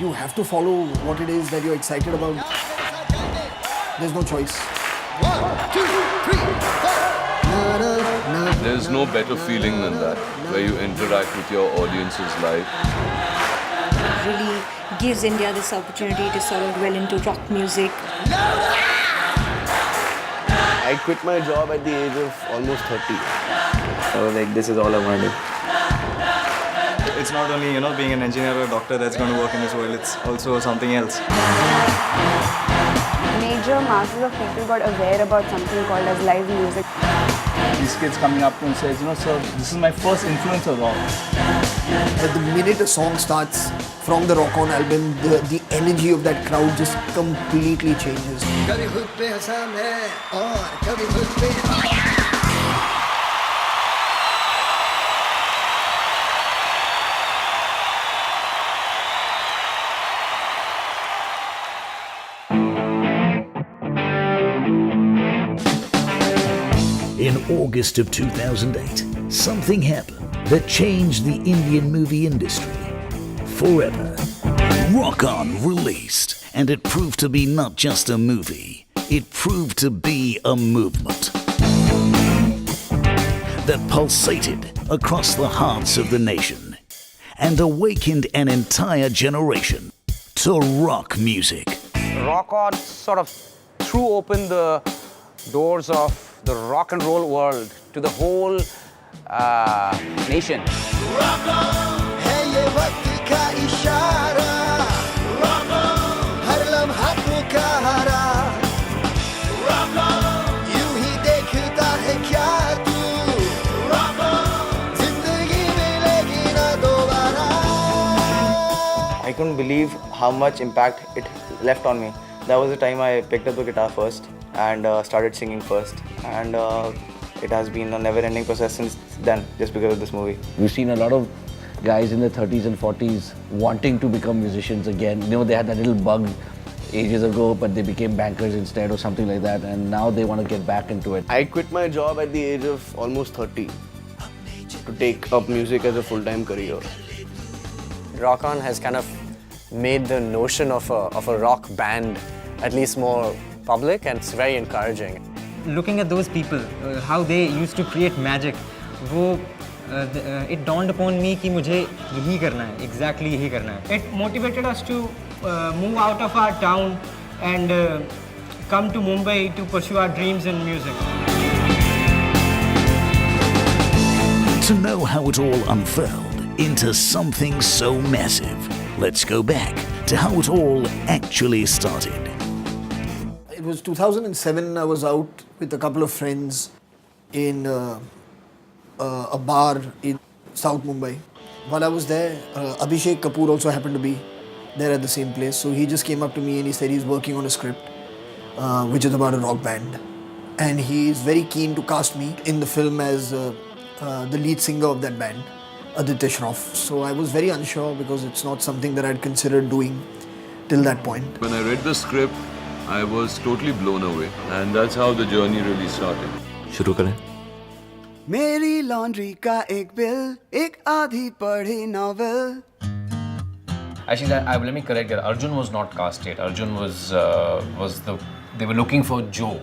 You have to follow what it is that you're excited about. There's no choice. 1, 2, 3, 4. There's no better feeling than that, where you interact with your audience's life. Really gives India this opportunity to sort of dwell into rock music. I quit my job at the age of almost 30. So like this is all I want to do. It's not only, being an engineer or a doctor that's going to work in this world, it's also something else. Major masses of people got aware about something called as live music. These kids coming up to and says, sir, this is my first influence of rock. But the minute a song starts from the Rockon album, the energy of that crowd just completely changes. In August of 2008, something happened that changed the Indian movie industry forever. Rockon released, and it proved to be not just a movie, it proved to be a movement that pulsated across the hearts of the nation and awakened an entire generation to rock music. Rockon sort of threw open the doors of the rock and roll world to the whole nation. I couldn't believe how much impact it left on me. That was the time I picked up the guitar first and started singing first, and it has been a never-ending process since then, just because of this movie. We've seen a lot of guys in their 30s and 40s wanting to become musicians again. They had that little bug ages ago, but they became bankers instead or something like that, and now they want to get back into it. I quit my job at the age of almost 30 to take up music as a full-time career. Rockon has kind of made the notion of a rock band at least more public, and it's very encouraging. Looking at those people, how they used to create magic, it dawned upon me कि मुझे यही करना है, exactly यही करना है. It motivated us to move out of our town and come to Mumbai to pursue our dreams in music. To know how it all unfurled into something so massive, let's go back to how it all actually started. It was 2007, I was out with a couple of friends in a bar in South Mumbai. While I was there, Abhishek Kapoor also happened to be there at the same place. So he just came up to me and he said he's working on a script which is about a rock band. And he is very keen to cast me in the film as the lead singer of that band, Aditya Shroff. So I was very unsure because it's not something that I'd considered doing till that point. When I read the script, I was totally blown away, and that's how the journey really started. शुरू करें. मेरी laundry का एक bill, एक आधी पढ़ी novel. Actually, let me correct that. Arjun was not cast yet. Arjun they were looking for Joe,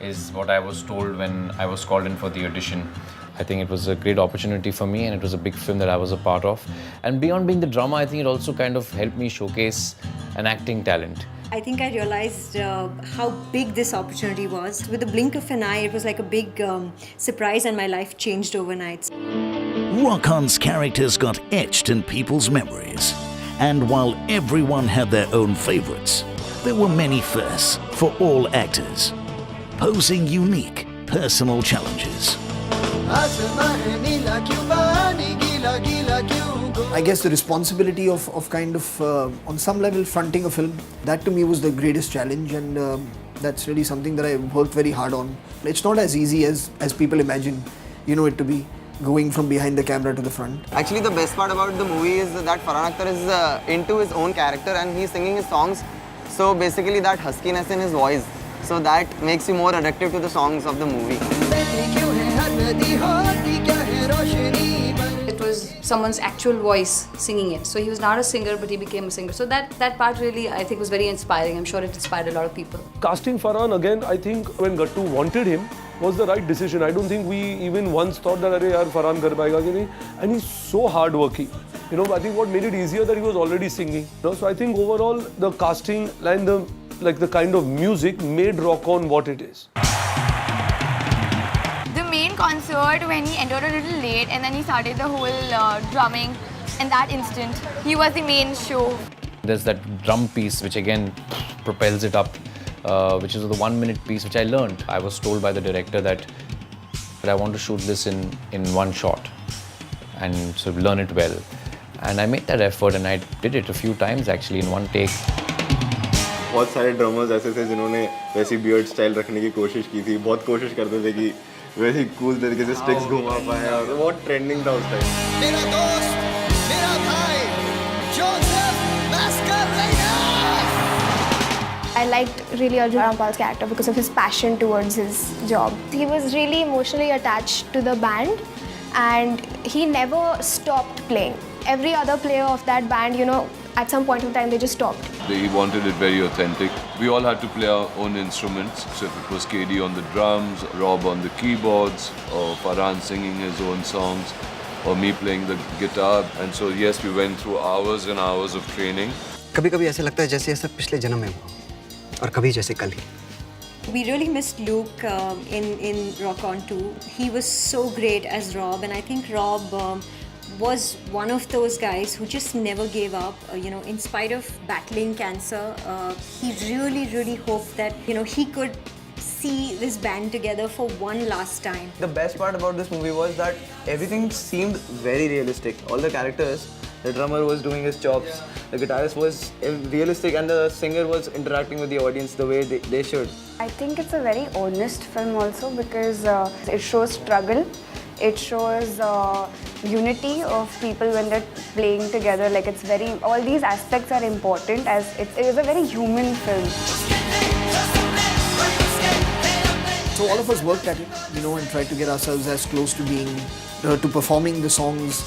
is what I was told when I was called in for the audition. I think it was a great opportunity for me, and it was a big film that I was a part of. And beyond being the drama, I think it also kind of helped me showcase an acting talent. I think I realized how big this opportunity was. With the blink of an eye, it was like a big surprise, and my life changed overnight. Rockon's characters got etched in people's memories. And while everyone had their own favorites, there were many firsts for all actors, posing unique personal challenges. I guess the responsibility of kind of, on some level, fronting a film, that to me was the greatest challenge, and that's really something that I worked very hard on. It's not as easy as people imagine, it to be, going from behind the camera to the front. Actually, the best part about the movie is that Farhan Akhtar is into his own character and he's singing his songs. So basically that huskiness in his voice. So that makes you more addictive to the songs of the movie. It was someone's actual voice singing it. So he was not a singer, but he became a singer. So that part really, I think, was very inspiring. I'm sure it inspired a lot of people. Casting Farhan again, I think when Gattu wanted him, was the right decision. I don't think we even once thought that, "Arey yaar, Farhan kar payega ki nahi?" And he's so hardworking. You know, I think what made it easier that he was already singing. You know, so I think overall the casting and the kind of music made Rock On what it is. The main concert, when he entered a little late and then he started the whole drumming, in that instant, he was the main show. There's that drum piece which again propels it up, which is the 1 minute piece which I learned. I was told by the director that I want to shoot this in one shot and so learn it well. And I made that effort and I did it a few times actually in one take. बहुत सारे drummers ऐसे थे जिन्होंने वैसी beard style रखने की कोशिश की थी, बहुत कोशिश करते थे कि वैसे कूल तरीके से स्टिक्स घुमा पाए और बहुत ट्रेंडिंग था उस टाइम. मेरा दोस्त, मेरा भाई, Joseph मास्करेडा. I liked really Arjun Rampal's character because of his passion towards his job. He was really emotionally attached to the band and he never stopped playing. Every other player of that band, you know, at some point in time they just stopped. He wanted it very authentic. We all had to play our own instruments. So if it was KD on the drums, Rob on the keyboards, or Farhan singing his own songs, or me playing the guitar. And so yes, we went through hours and hours of training. कभी-कभी ऐसे लगता है जैसे ये सब पिछले जन्म में हुआ और कभी जैसे कल ही. We really missed Luke in Rock On 2. He was so great as Rob, and I think Rob was one of those guys who just never gave up. You know, in spite of battling cancer, he really, really hoped that, you know, he could see this band together for one last time. The best part about this movie was that everything seemed very realistic. All the characters, the drummer was doing his chops, the guitarist was realistic, and the singer was interacting with the audience the way they should. I think it's a very honest film also because it shows struggle. It shows unity of people when they're playing together. Like it's very, all these aspects are important as it is a very human film. So all of us worked at it, you know, and tried to get ourselves as close to being, to performing the songs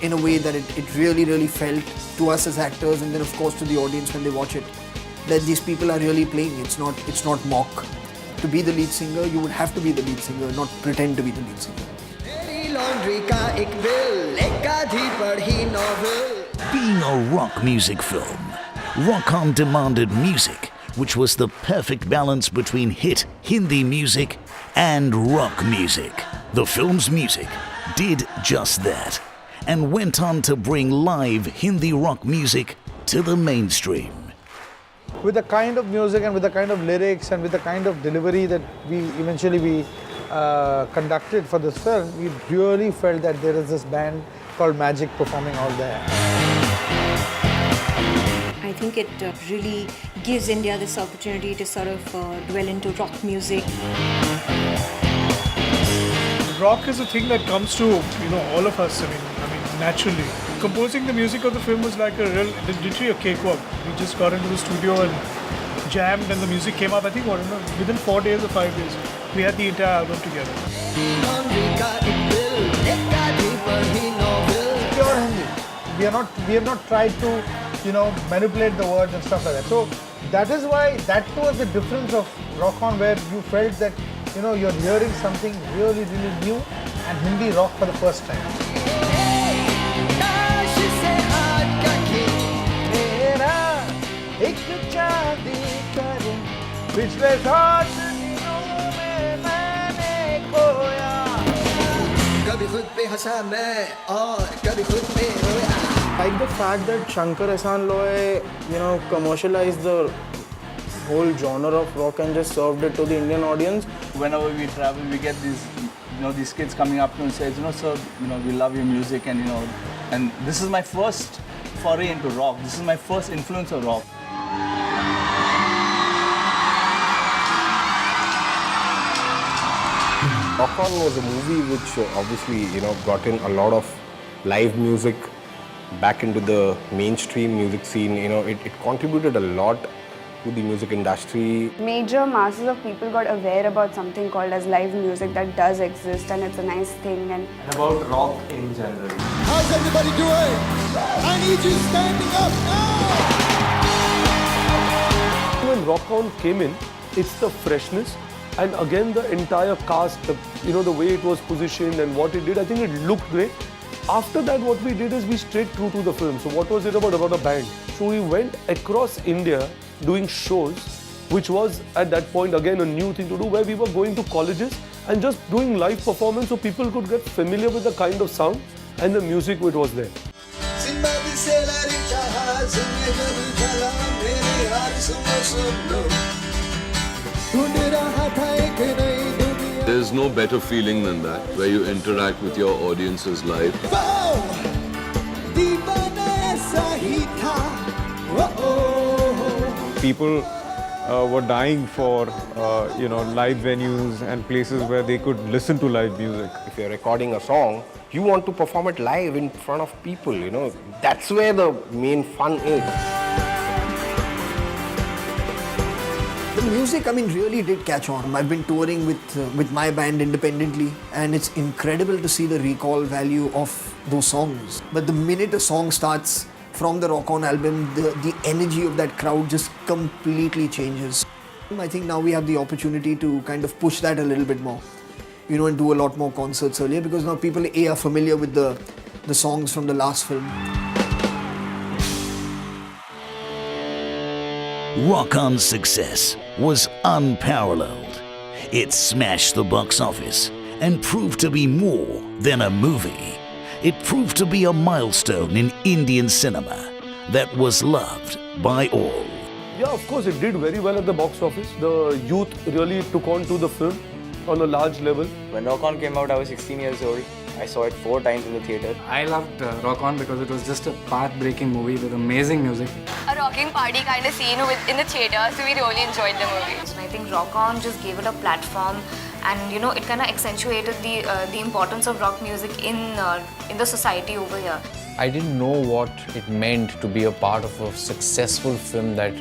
in a way that it really, really felt to us as actors, and then of course to the audience when they watch it, that these people are really playing. It's not mock. To be the lead singer, you would have to be the lead singer, not pretend to be the lead singer. Being a rock music film, Rock On demanded music which was the perfect balance between hit Hindi music and rock music. The film's music did just that and went on to bring live Hindi rock music to the mainstream. With the kind of music and with the kind of lyrics and with the kind of delivery that we eventually conducted for this film, we really felt that there is this band called Magic performing out there. I think it really gives India this opportunity to sort of dwell into rock music. Rock is a thing that comes to, you know, all of us, I mean, naturally. Composing the music of the film was like literally a cakewalk. We just got into the studio and jammed and the music came up, I think, within 4 days or 5 days. We had the entire album together. Pure Hindi. We have not tried to, you know, manipulate the words and stuff like that. So that is why that was the difference of Rock On, where you felt that, you know, you're hearing something really, really new and Hindi rock for the first time. Like the fact that Shankar Ehsaan Loy, you know, commercialized the whole genre of rock and just served it to the Indian audience. Whenever we travel, we get these, you know, these kids coming up to and says, you know, sir, you know, we love your music, and you know, and this is my first foray into rock. This is my first influence of rock. Rock On was a movie which obviously, you know, brought in a lot of live music back into the mainstream music scene. You know, it contributed a lot to the music industry. Major masses of people got aware about something called as live music that does exist, and it's a nice thing. And about rock in general. How's everybody doing? I need you standing up now! When Rockon came in, it's the freshness, and again the entire cast, the way it was positioned and what it did, I think it looked great. After that, what we did is we stayed true to the film. So what was it about? About a band. So we went across India doing shows, which was at that point again a new thing to do, where we were going to colleges and just doing live performance so people could get familiar with the kind of sound and the music which was there. There's no better feeling than that, where you interact with your audiences live. People were dying for live venues and places where they could listen to live music. If you're recording a song, you want to perform it live in front of people, That's where the main fun is. The music, really did catch on. I've been touring with my band independently, and it's incredible to see the recall value of those songs. But the minute a song starts from the Rockon album, the energy of that crowd just completely changes. I think now we have the opportunity to kind of push that a little bit more, and do a lot more concerts earlier, because now people are familiar with the songs from the last film. Rockon's success was unparalleled. It smashed the box office and proved to be more than a movie. It proved to be a milestone in Indian cinema that was loved by all. Yeah, of course, it did very well at the box office. The youth really took on to the film on a large level. When Rockon came out, I was 16 years old. I saw it 4 times in the theatre. I loved Rockon because it was just a path-breaking movie with amazing music. A rocking party kind of scene in the theatre, so we really enjoyed the movie. And I think Rockon just gave it a platform, and it kind of accentuated the importance of rock music in the society over here. I didn't know what it meant to be a part of a successful film that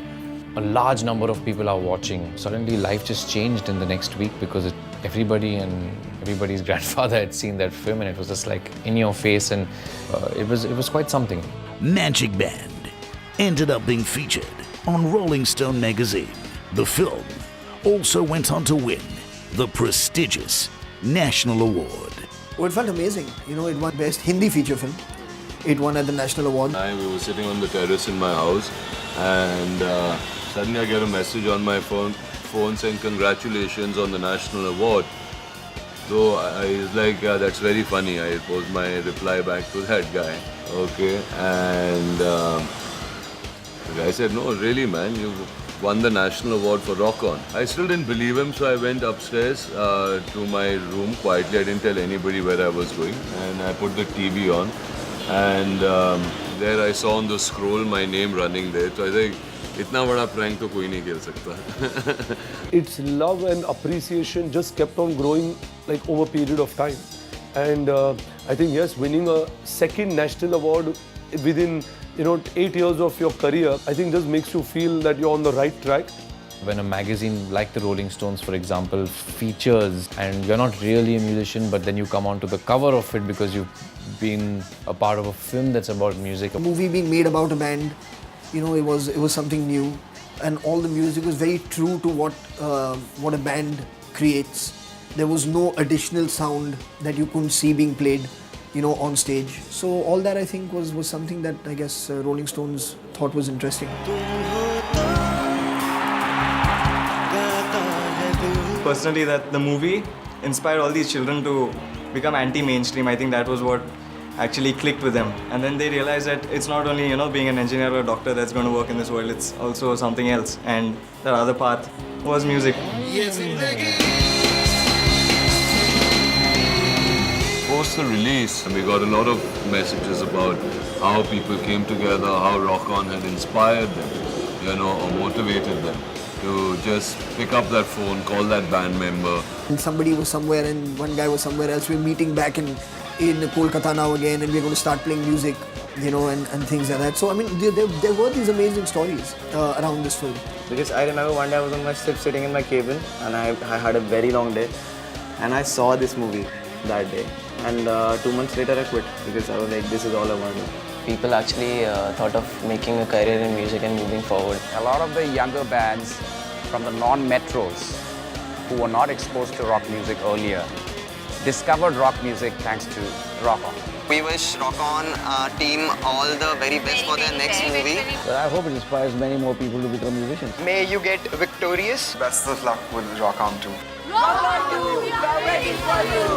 a large number of people are watching. Suddenly life just changed in the next week, because everybody's grandfather had seen that film, and it was just like in your face, and it was quite something. Magic Band ended up being featured on Rolling Stone magazine. The film also went on to win the prestigious National Award. Oh, it felt amazing. It won Best Hindi Feature Film. It won at the National Award. We were sitting on the terrace in my house, and suddenly I get a message on my phone saying congratulations on the National Award. So I was like, yeah, that's very funny. I posed my reply back to that guy. Okay, and the guy said, no, really, man, you won the National Award for Rockon. I still didn't believe him, so I went upstairs to my room quietly. I didn't tell anybody where I was going, and I put the TV on, and there I saw on the scroll my name running there. So I think, इतना बड़ा prank तो कोई नहीं खेल सकता. Its love and appreciation just kept on growing over a period of time, and I think yes, winning a second national award within 8 years of your career, I think just makes you feel that you're on the right track. When a magazine like the Rolling Stones, for example, features, and you're not really a musician, but then you come onto the cover of it because you've been a part of a film that's about music. A movie being made about a band, it was something new, and all the music was very true to what a band creates. There was no additional sound that you couldn't see being played, on stage. So all that, I think, was something that I guess Rolling Stones thought was interesting. Personally, that the movie inspired all these children to become anti-mainstream. I think that was what actually clicked with them. And then they realized that it's not only, being an engineer or a doctor that's going to work in this world, it's also something else. And the other path was music. Post the release, we got a lot of messages about how people came together, how Rockon had inspired them, or motivated them to just pick up that phone, call that band member. And somebody was somewhere and one guy was somewhere else. We're meeting back in Kolkata now again, and we're going to start playing music. and things like that. So I mean, there were these amazing stories around this film. Because I remember one day I was on my ship sitting in my cabin and I had a very long day and I saw this movie that day. And 2 months later I quit because I was like, this is all I want to do. People actually thought of making a career in music and moving forward. A lot of the younger bands from the non-metros who were not exposed to rock music earlier discovered rock music thanks to Rockon. We wish Rockon team all the very best for their next movie. Well, I hope it inspires many more people to become musicians. May you get victorious. Best of luck with Rockon 2. Rockon 2, we are waiting for you.